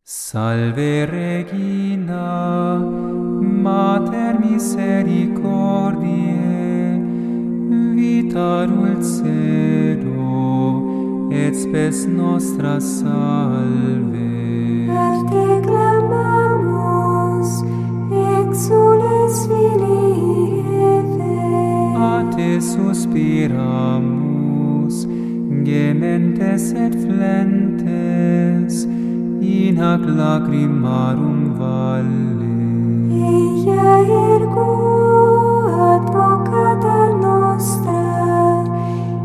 Salve Regina, Mater misericordiae, vita dulcedo, et spes nostra salve. A te clamamus, exules filii Eve. A te suspiramus, gementes et flentes, in hac lacrimarum valle. Ea ergo advocata nostra,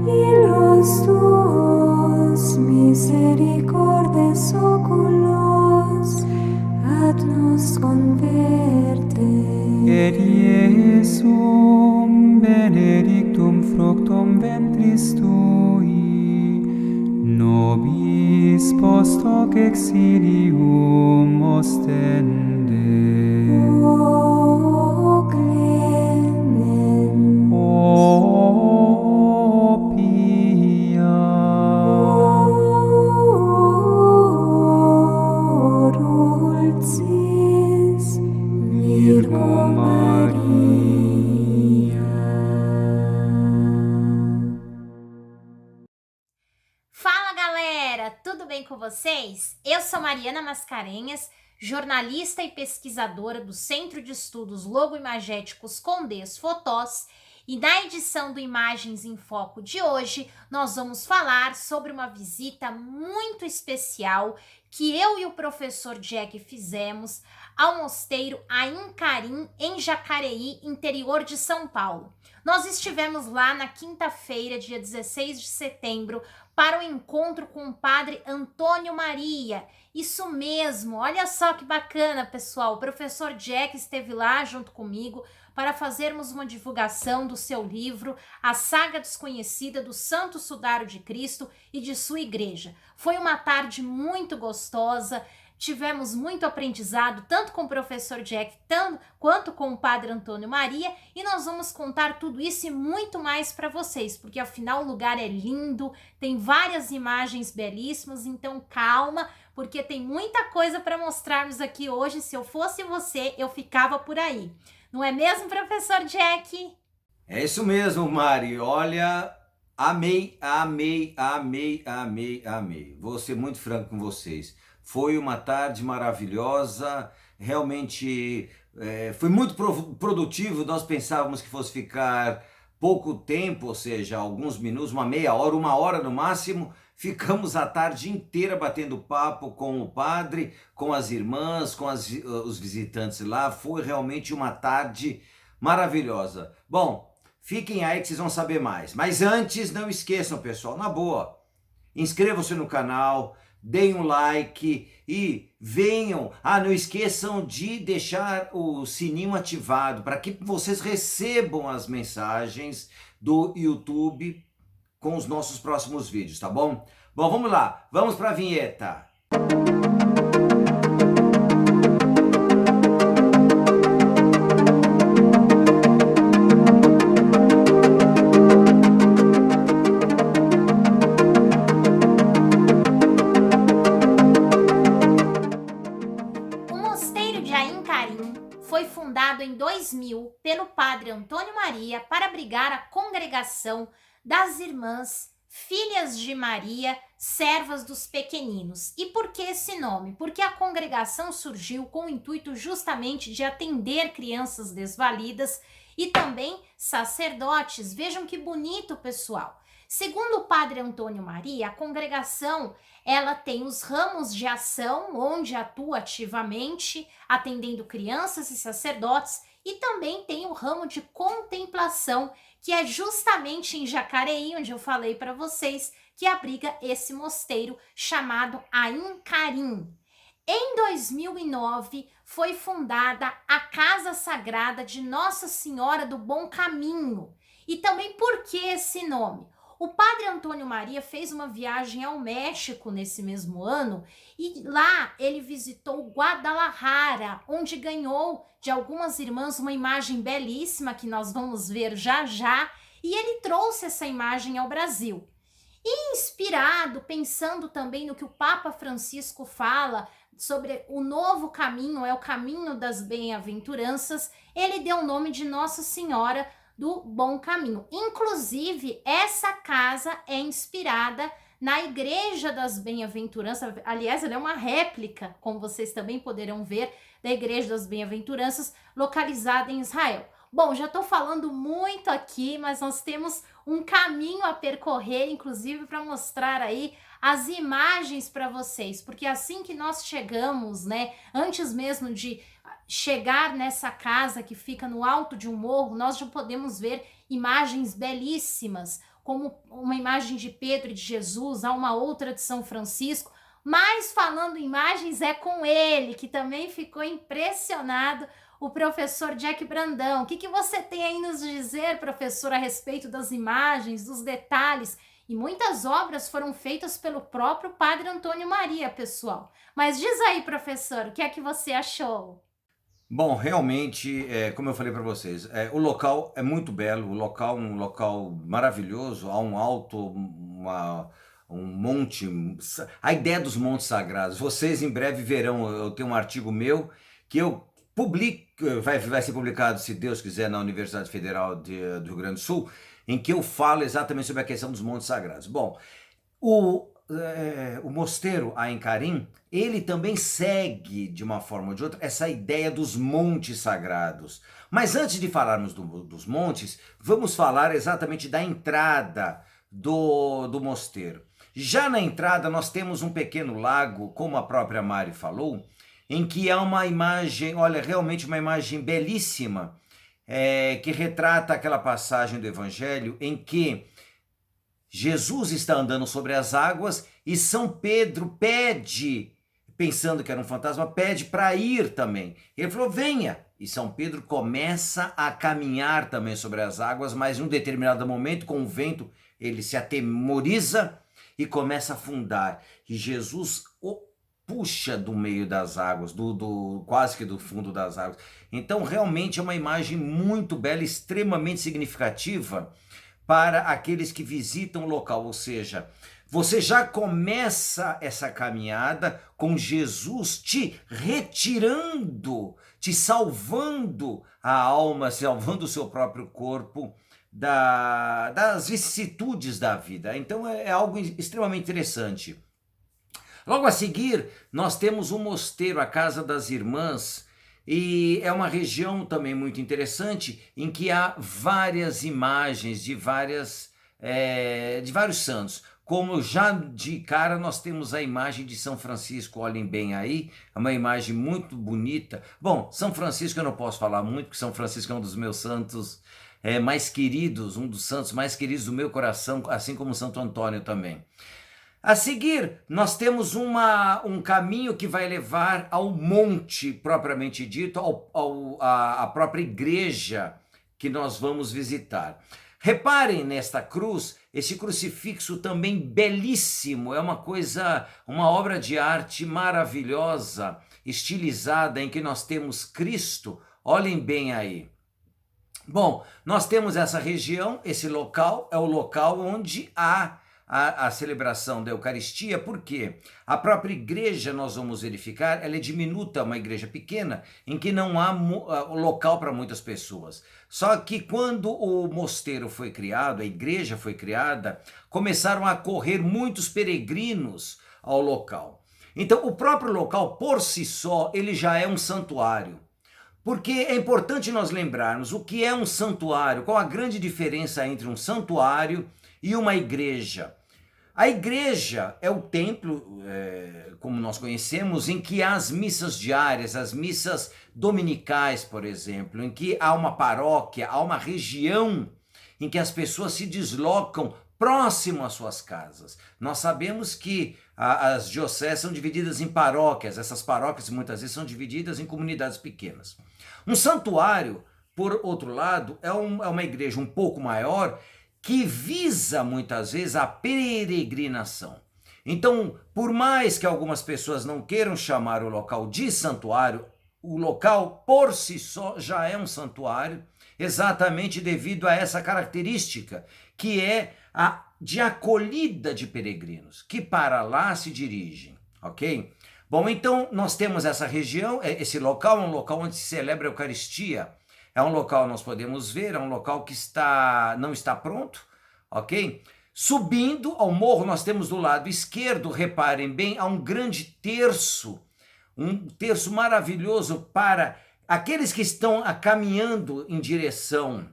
illos tuos misericordes oculos ad nos converte. Et Iesum benedictum fructum ventris tui, nobis post hoc exilium ostende. O clement, O pia, o dulcis Virgo Maria. Fala galera, tudo bem com vocês? Eu sou Mariana Mascarenhas, jornalista e pesquisadora do Centro de Estudos Logoimagéticos Condés Fotós, e na edição do Imagens em Foco de hoje nós vamos falar sobre uma visita muito especial que eu e o professor Jack fizemos ao mosteiro Ain Karim, em Jacareí, interior de São Paulo. Nós estivemos lá na quinta-feira, dia 16 de setembro, para o encontro com o padre Antônio Maria. Isso mesmo, olha só que bacana, pessoal. O professor Jack esteve lá junto comigo para fazermos uma divulgação do seu livro, A Saga Desconhecida do Santo Sudário de Cristo e de sua igreja. Foi uma tarde muito gostosa. Tivemos muito aprendizado, tanto com o professor Jack quanto com o padre Antônio Maria, e nós vamos contar tudo isso e muito mais para vocês, porque afinal o lugar é lindo, tem várias imagens belíssimas, então calma, porque tem muita coisa para mostrarmos aqui hoje. Se eu fosse você, eu ficava por aí. Não é mesmo, professor Jack? É isso mesmo, Mari. Olha, amei. Vou ser muito franco com vocês. Foi uma tarde maravilhosa, realmente foi muito produtivo. Nós pensávamos que fosse ficar pouco tempo, ou seja, alguns minutos, uma meia hora, uma hora no máximo. Ficamos a tarde inteira batendo papo com o padre, com as irmãs, com os visitantes lá. Foi realmente uma tarde maravilhosa. Bom, fiquem aí que vocês vão saber mais. Mas antes, não esqueçam, pessoal, na boa, inscrevam-se no canal, deem um like e venham. Não esqueçam de deixar o sininho ativado para que vocês recebam as mensagens do YouTube com os nossos próximos vídeos, tá bom? Bom, vamos lá, vamos para a vinheta. O mosteiro de Ain Karim foi fundado em 2000 pelo padre Antônio Maria para abrigar a congregação das Irmãs Filhas de Maria, Servas dos Pequeninos. E por que esse nome? Porque a congregação surgiu com o intuito justamente de atender crianças desvalidas e também sacerdotes. Vejam que bonito, pessoal. Segundo o padre Antônio Maria, a congregação ela tem os ramos de ação, onde atua ativamente, atendendo crianças e sacerdotes, e também tem o ramo de contemplação, que é justamente em Jacareí, onde eu falei para vocês, que abriga esse mosteiro chamado Ain Karim. Em 2009, foi fundada a Casa Sagrada de Nossa Senhora do Bom Caminho. E também por que esse nome? O padre Antônio Maria fez uma viagem ao México nesse mesmo ano e lá ele visitou Guadalajara, onde ganhou de algumas irmãs uma imagem belíssima que nós vamos ver já já, e ele trouxe essa imagem ao Brasil. E inspirado, pensando também no que o Papa Francisco fala sobre o novo caminho, é o caminho das bem-aventuranças, ele deu o nome de Nossa Senhora do Bom Caminho. Inclusive, essa casa é inspirada na Igreja das Bem-aventuranças. Aliás, ela é uma réplica, como vocês também poderão ver, da Igreja das Bem-aventuranças, localizada em Israel. Bom, já estou falando muito aqui, mas nós temos um caminho a percorrer, inclusive para mostrar aí as imagens para vocês, porque assim que nós chegamos, né, antes mesmo de chegar nessa casa que fica no alto de um morro, nós já podemos ver imagens belíssimas, como uma imagem de Pedro e de Jesus, há uma outra de São Francisco, mas falando em imagens é com ele, que também ficou impressionado, o professor Jack Brandão. O que você tem aí nos dizer, professor, a respeito das imagens, dos detalhes? E muitas obras foram feitas pelo próprio Padre Antônio Maria, pessoal. Mas diz aí, professor, o que é que você achou? Bom, realmente, como eu falei para vocês, o local é muito belo, o local um local maravilhoso, há um alto, um monte, a ideia dos montes sagrados. Vocês em breve verão, eu tenho um artigo meu que eu publico, vai ser publicado, se Deus quiser, na Universidade Federal do Rio Grande do Sul, em que eu falo exatamente sobre a questão dos montes sagrados. Bom, o mosteiro Ain Karim, ele também segue, de uma forma ou de outra, essa ideia dos montes sagrados. Mas antes de falarmos dos montes, vamos falar exatamente da entrada do mosteiro. Já na entrada nós temos um pequeno lago, como a própria Mari falou, em que há uma imagem, olha, realmente uma imagem belíssima, que retrata aquela passagem do Evangelho em que Jesus está andando sobre as águas e São Pedro pede, pensando que era um fantasma, pede para ir também. Ele falou, venha. E São Pedro começa a caminhar também sobre as águas, mas em um determinado momento, com o vento, ele se atemoriza e começa a afundar. E Jesus o puxa do meio das águas, quase que do fundo das águas. Então, realmente é uma imagem muito bela, extremamente significativa para aqueles que visitam o local, ou seja, você já começa essa caminhada com Jesus te retirando, te salvando a alma, salvando o seu próprio corpo das vicissitudes da vida. Então é algo extremamente interessante. Logo a seguir, nós temos um mosteiro, a Casa das Irmãs, e é uma região também muito interessante, em que há várias imagens de vários santos. Como já de cara nós temos a imagem de São Francisco, olhem bem aí, é uma imagem muito bonita. Bom, São Francisco eu não posso falar muito, porque São Francisco é um dos meus santos mais queridos, um dos santos mais queridos do meu coração, assim como Santo Antônio também. A seguir, nós temos um caminho que vai levar ao monte, propriamente dito, à própria igreja que nós vamos visitar. Reparem nesta cruz, esse crucifixo também belíssimo, é uma obra de arte maravilhosa, estilizada, em que nós temos Cristo, olhem bem aí. Bom, nós temos essa região, esse local é o local onde há a celebração da Eucaristia, porque a própria igreja, nós vamos verificar, ela é diminuta, uma igreja pequena, em que não há local para muitas pessoas. Só que quando o mosteiro foi criado, a igreja foi criada, começaram a correr muitos peregrinos ao local. Então o próprio local, por si só, ele já é um santuário. Porque é importante nós lembrarmos o que é um santuário, qual a grande diferença entre um santuário e uma igreja. A igreja é o templo, como nós conhecemos, em que há as missas diárias, as missas dominicais, por exemplo, em que há uma paróquia, há uma região em que as pessoas se deslocam próximo às suas casas. Nós sabemos que as dioceses são divididas em paróquias, essas paróquias muitas vezes são divididas em comunidades pequenas. Um santuário, por outro lado, é uma igreja um pouco maior, que visa muitas vezes a peregrinação. Então, por mais que algumas pessoas não queiram chamar o local de santuário, o local por si só já é um santuário, exatamente devido a essa característica, que é a de acolhida de peregrinos, que para lá se dirigem, ok? Bom, então nós temos essa região, esse local é um local onde se celebra a Eucaristia. É um local, nós podemos ver, é um local que não está pronto, ok? Subindo ao morro, nós temos do lado esquerdo, reparem bem, há um grande terço, um terço maravilhoso para aqueles que estão caminhando em direção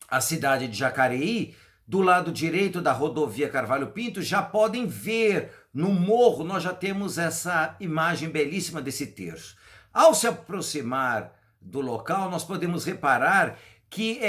à cidade de Jacareí. Do lado direito da rodovia Carvalho Pinto, já podem ver no morro, nós já temos essa imagem belíssima desse terço. Ao se aproximar do local, nós podemos reparar que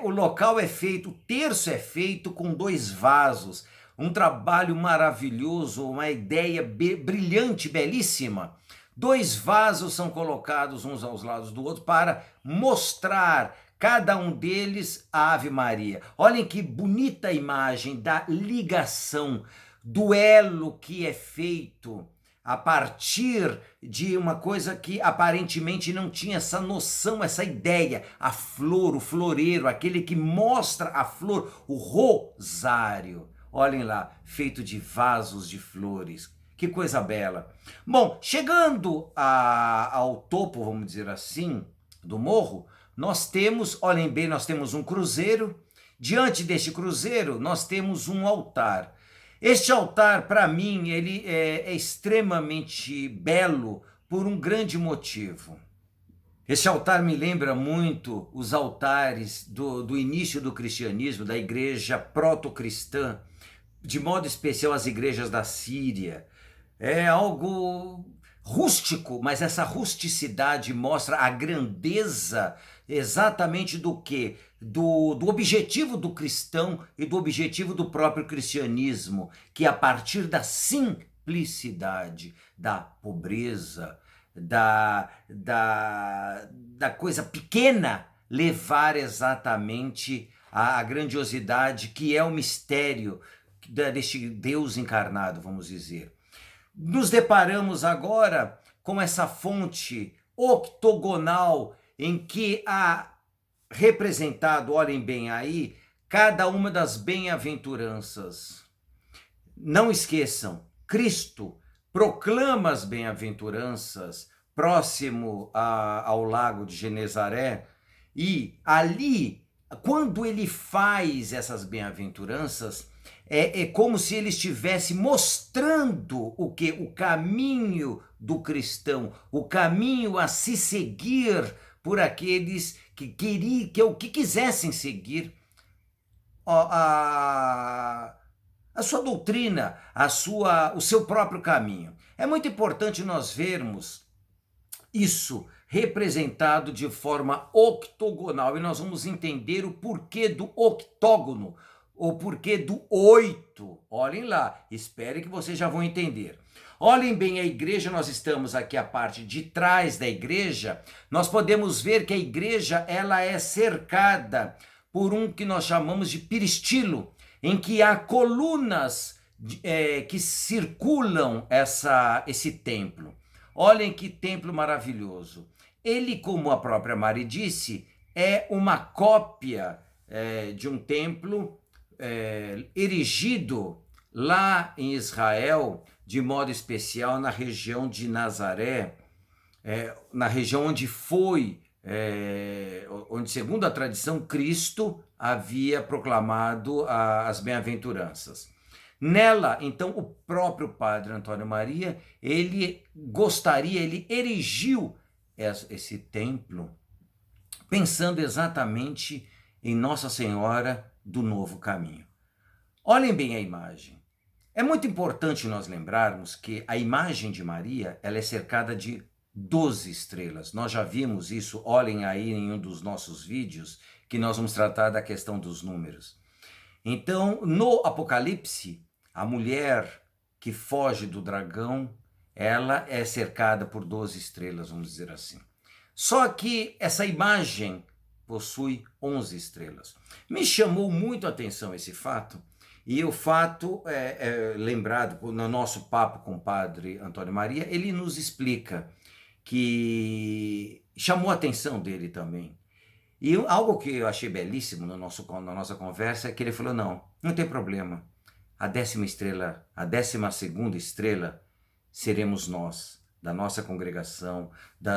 o local é feito, o terço é feito com 2 vasos, um trabalho maravilhoso, uma ideia brilhante, belíssima. 2 vasos são colocados uns aos lados do outro para mostrar cada um deles a Ave Maria. Olhem que bonita imagem da ligação, do elo que é feito a partir de uma coisa que aparentemente não tinha essa noção, essa ideia. A flor, o floreiro, aquele que mostra a flor, o rosário. Olhem lá, feito de vasos de flores. Que coisa bela. Bom, chegando ao topo, vamos dizer assim, do morro, nós temos, olhem bem, nós temos um cruzeiro. Diante deste cruzeiro, nós temos um altar. Este altar, para mim, ele é extremamente belo por um grande motivo. Este altar me lembra muito os altares do início do cristianismo, da igreja proto-cristã, de modo especial as igrejas da Síria. É algo rústico, mas essa rusticidade mostra a grandeza exatamente do quê? Do objetivo do cristão e do objetivo do próprio cristianismo, que a partir da simplicidade, da pobreza, da coisa pequena, levar exatamente à grandiosidade que é o mistério deste Deus encarnado, vamos dizer. Nos deparamos agora com essa fonte octogonal em que há representado, olhem bem aí, cada uma das bem-aventuranças. Não esqueçam, Cristo proclama as bem-aventuranças próximo ao lago de Genezaré, e ali, quando ele faz essas bem-aventuranças, é como se ele estivesse mostrando o que? O caminho do cristão, o caminho a se seguir por aqueles que quisessem seguir a sua doutrina, o seu próprio caminho. É muito importante nós vermos isso representado de forma octogonal, e nós vamos entender o porquê do octógono, o porquê do 8. Olhem lá, espere que vocês já vão entender. Olhem bem a igreja, nós estamos aqui a parte de trás da igreja, nós podemos ver que a igreja ela é cercada por um que nós chamamos de peristilo, em que há colunas que circulam esse templo. Olhem que templo maravilhoso. Ele, como a própria Mari disse, é uma cópia de um templo erigido lá em Israel, de modo especial na região de Nazaré, na região onde onde, segundo a tradição, Cristo havia proclamado as bem-aventuranças. Nela, então, o próprio Padre Antônio Maria, ele erigiu esse templo, pensando exatamente em Nossa Senhora do Novo Caminho. Olhem bem a imagem. É muito importante nós lembrarmos que a imagem de Maria ela é cercada de 12 estrelas. Nós já vimos isso, olhem aí em um dos nossos vídeos, que nós vamos tratar da questão dos números. Então, no Apocalipse, a mulher que foge do dragão, ela é cercada por 12 estrelas, vamos dizer assim. Só que essa imagem possui 11 estrelas. Me chamou muito a atenção esse fato, e o fato lembrado no nosso papo com o Padre Antônio Maria, ele nos explica que chamou a atenção dele também. E algo que eu achei belíssimo na nossa conversa é que ele falou, não tem problema. A 10ª estrela, a 12ª estrela, seremos nós, da nossa congregação,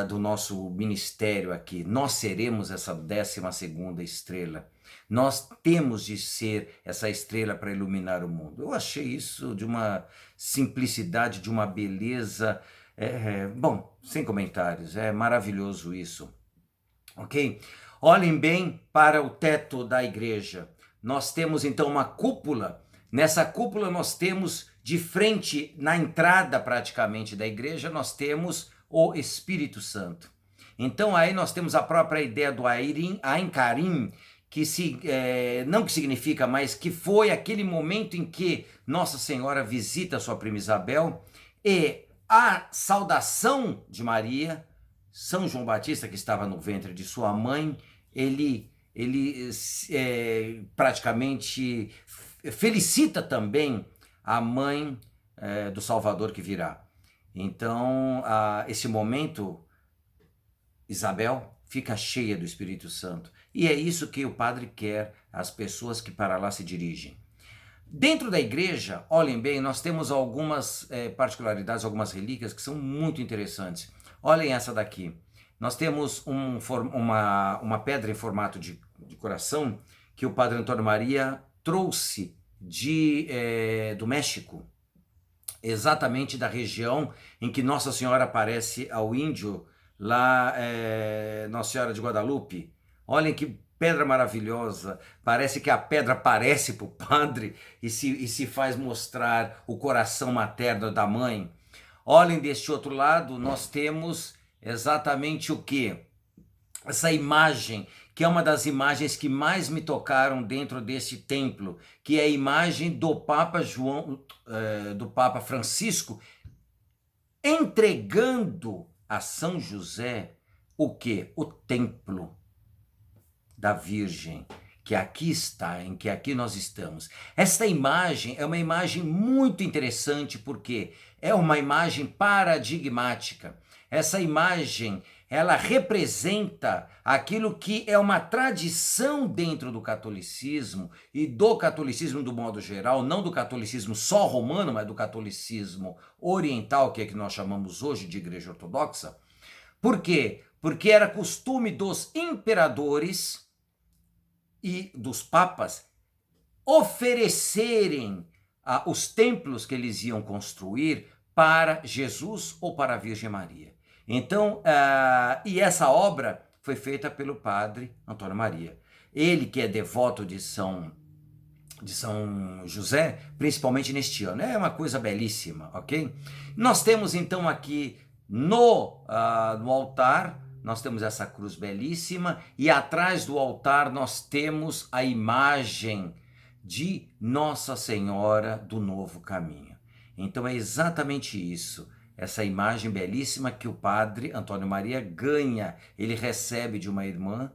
do nosso ministério aqui. Nós seremos essa 12ª estrela. Nós temos de ser essa estrela para iluminar o mundo. Eu achei isso de uma simplicidade, de uma beleza. Bom, sem comentários, é maravilhoso isso. Ok? Olhem bem para o teto da igreja. Nós temos então uma cúpula. Nessa cúpula nós temos de frente, na entrada praticamente da igreja, nós temos o Espírito Santo. Então aí nós temos a própria ideia do Ain Karim, que não que significa, mas que foi aquele momento em que Nossa Senhora visita sua prima Isabel, e a saudação de Maria, São João Batista, que estava no ventre de sua mãe, ele praticamente felicita também a mãe do Salvador que virá. Então, esse momento, Isabel fica cheia do Espírito Santo. E é isso que o padre quer, as pessoas que para lá se dirigem. Dentro da igreja, olhem bem, nós temos algumas particularidades, algumas relíquias que são muito interessantes. Olhem essa daqui. Nós temos uma pedra em formato de coração que o padre Antônio Maria trouxe do México, exatamente da região em que Nossa Senhora aparece ao índio, lá Nossa Senhora de Guadalupe. Olhem que pedra maravilhosa, parece que a pedra aparece para o padre e se faz mostrar o coração materno da mãe. Olhem deste outro lado, nós temos exatamente o quê? Essa imagem, que é uma das imagens que mais me tocaram dentro desse templo, que é a imagem do Papa do Papa Francisco, entregando a São José o quê? O templo da Virgem, que aqui está, em que aqui nós estamos. Esta imagem é uma imagem muito interessante, porque é uma imagem paradigmática. Essa imagem, ela representa aquilo que é uma tradição dentro do catolicismo, e do catolicismo do modo geral, não do catolicismo só romano, mas do catolicismo oriental, que é que nós chamamos hoje de Igreja Ortodoxa. Por quê? Porque era costume dos imperadores e dos papas oferecerem os templos que eles iam construir para Jesus ou para a Virgem Maria. Então, e essa obra foi feita pelo padre Antônio Maria. Ele que é devoto de São José, principalmente neste ano. É uma coisa belíssima, ok? Nós temos então aqui no altar, nós temos essa cruz belíssima, e atrás do altar nós temos a imagem de Nossa Senhora do Novo Caminho. Então é exatamente isso, essa imagem belíssima que o padre Antônio Maria ganha, ele recebe de uma irmã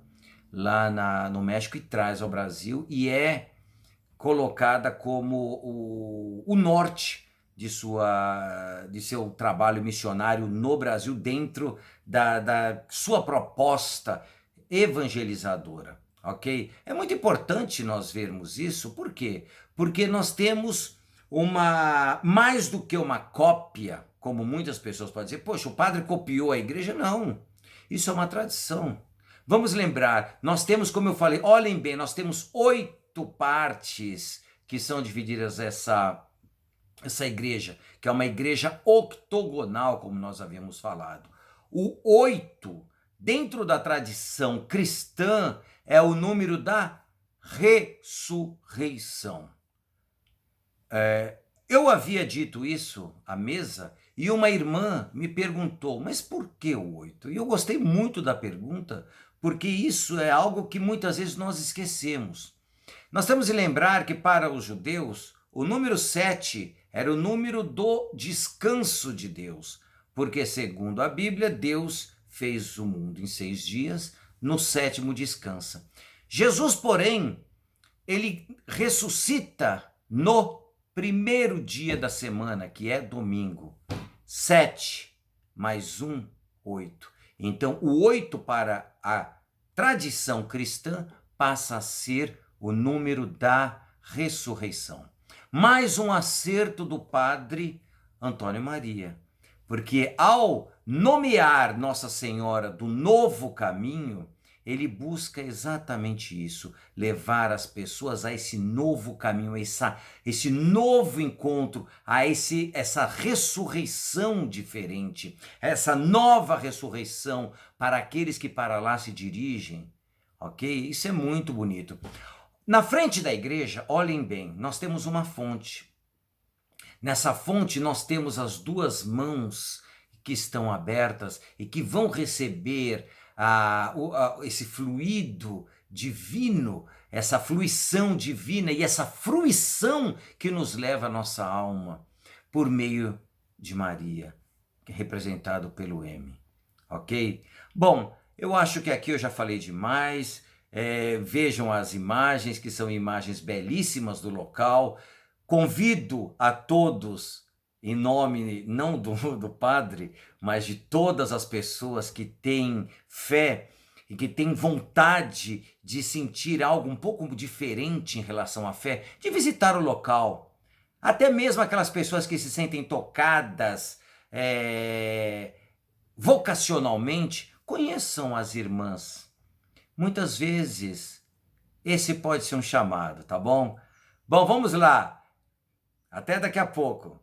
lá no México e traz ao Brasil, e é colocada como o norte de seu trabalho missionário no Brasil, dentro da sua proposta evangelizadora, ok? É muito importante nós vermos isso, por quê? Porque nós temos mais do que uma cópia, como muitas pessoas podem dizer, poxa, o padre copiou a igreja. Não, isso é uma tradição. Vamos lembrar, nós temos, como eu falei, olhem bem, nós temos 8 partes que são divididas essa igreja, que é uma igreja octogonal, como nós havíamos falado. O 8, dentro da tradição cristã, é o número da ressurreição. Eu havia dito isso à mesa e uma irmã me perguntou, mas por que o 8? E eu gostei muito da pergunta, porque isso é algo que muitas vezes nós esquecemos. Nós temos de lembrar que para os judeus, o número 7 era o número do descanso de Deus, porque segundo a Bíblia, Deus fez o mundo em 6 dias, no 7º descansa. Jesus, porém, ele ressuscita no primeiro dia da semana, que é domingo. 7 mais 1, 8. Então, o 8 para a tradição cristã passa a ser o número da ressurreição. Mais um acerto do padre Antônio Maria. Porque ao nomear Nossa Senhora do Novo Caminho, ele busca exatamente isso, levar as pessoas a esse novo caminho, esse novo encontro, a essa ressurreição diferente, essa nova ressurreição para aqueles que para lá se dirigem, ok? Isso é muito bonito. Na frente da igreja, olhem bem, nós temos uma fonte. Nessa fonte nós temos as duas mãos que estão abertas e que vão receber esse fluido divino, essa fluição divina e essa fruição que nos leva à nossa alma por meio de Maria, que é representado pelo M, ok? Bom, eu acho que aqui eu já falei demais. Vejam as imagens, que são imagens belíssimas do local. Convido a todos, em nome não do padre, mas de todas as pessoas que têm fé e que têm vontade de sentir algo um pouco diferente em relação à fé, de visitar o local. Até mesmo aquelas pessoas que se sentem tocadas vocacionalmente, conheçam as irmãs. Muitas vezes esse pode ser um chamado, tá bom? Bom, vamos lá. Até daqui a pouco.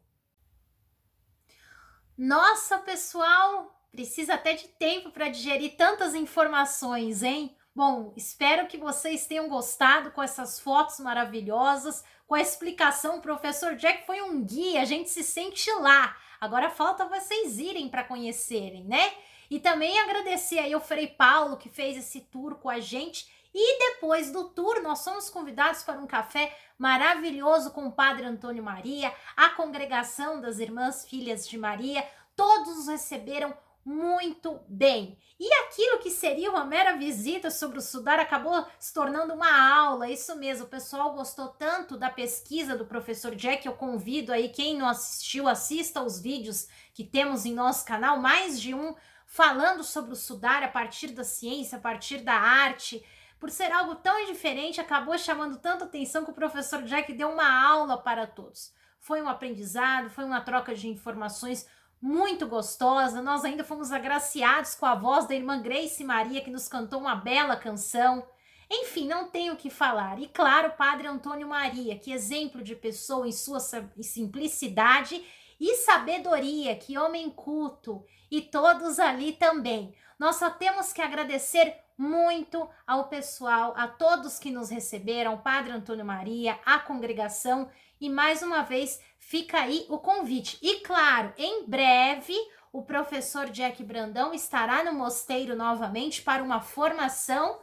Nossa, pessoal, precisa até de tempo para digerir tantas informações, hein? Bom, espero que vocês tenham gostado com essas fotos maravilhosas, com a explicação. O professor Jack foi um guia, a gente se sente lá. Agora falta vocês irem para conhecerem, né? E também agradecer aí ao Frei Paulo, que fez esse tour com a gente. E depois do tour, nós somos convidados para um café maravilhoso com o Padre Antônio Maria, a congregação das Irmãs Filhas de Maria. Todos nos receberam muito bem. E aquilo que seria uma mera visita sobre o Sudar acabou se tornando uma aula. Isso mesmo, o pessoal gostou tanto da pesquisa do professor Jack. Eu convido aí, quem não assistiu, assista aos vídeos que temos em nosso canal, mais de um, falando sobre o Sudar a partir da ciência, a partir da arte. Por ser algo tão diferente, acabou chamando tanta atenção que o professor Jack deu uma aula para todos. Foi um aprendizado, foi uma troca de informações muito gostosa. Nós ainda fomos agraciados com a voz da irmã Grace Maria, que nos cantou uma bela canção. Enfim, não tenho o que falar. E claro, o Padre Antônio Maria, que exemplo de pessoa em sua simplicidade e sabedoria, que homem culto, e todos ali também. Nós só temos que agradecer muito ao pessoal, a todos que nos receberam, ao Padre Antônio Maria, à congregação, e mais uma vez fica aí o convite. E claro, em breve o professor Jack Brandão estará no mosteiro novamente para uma formação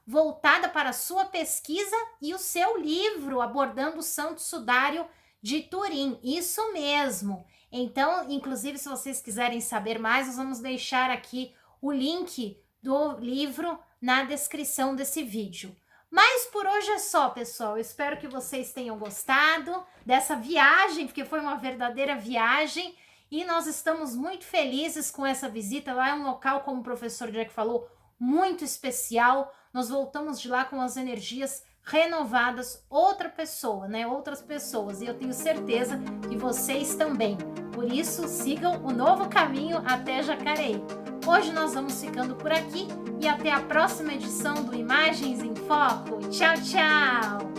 voltada para a sua pesquisa e o seu livro abordando o Santo Sudário de Turim. Isso mesmo. Então, inclusive, se vocês quiserem saber mais, nós vamos deixar aqui o link do livro na descrição desse vídeo. Mas por hoje é só, pessoal. Eu espero que vocês tenham gostado dessa viagem, porque foi uma verdadeira viagem. E nós estamos muito felizes com essa visita. Lá é um local, como o professor Jack falou, muito especial. Nós voltamos de lá com as energias renovadas, outra pessoa, né? Outras pessoas. E eu tenho certeza que vocês também. Por isso, sigam o novo caminho até Jacareí. Hoje nós vamos ficando por aqui e até a próxima edição do Imagens em Foco. Tchau, tchau!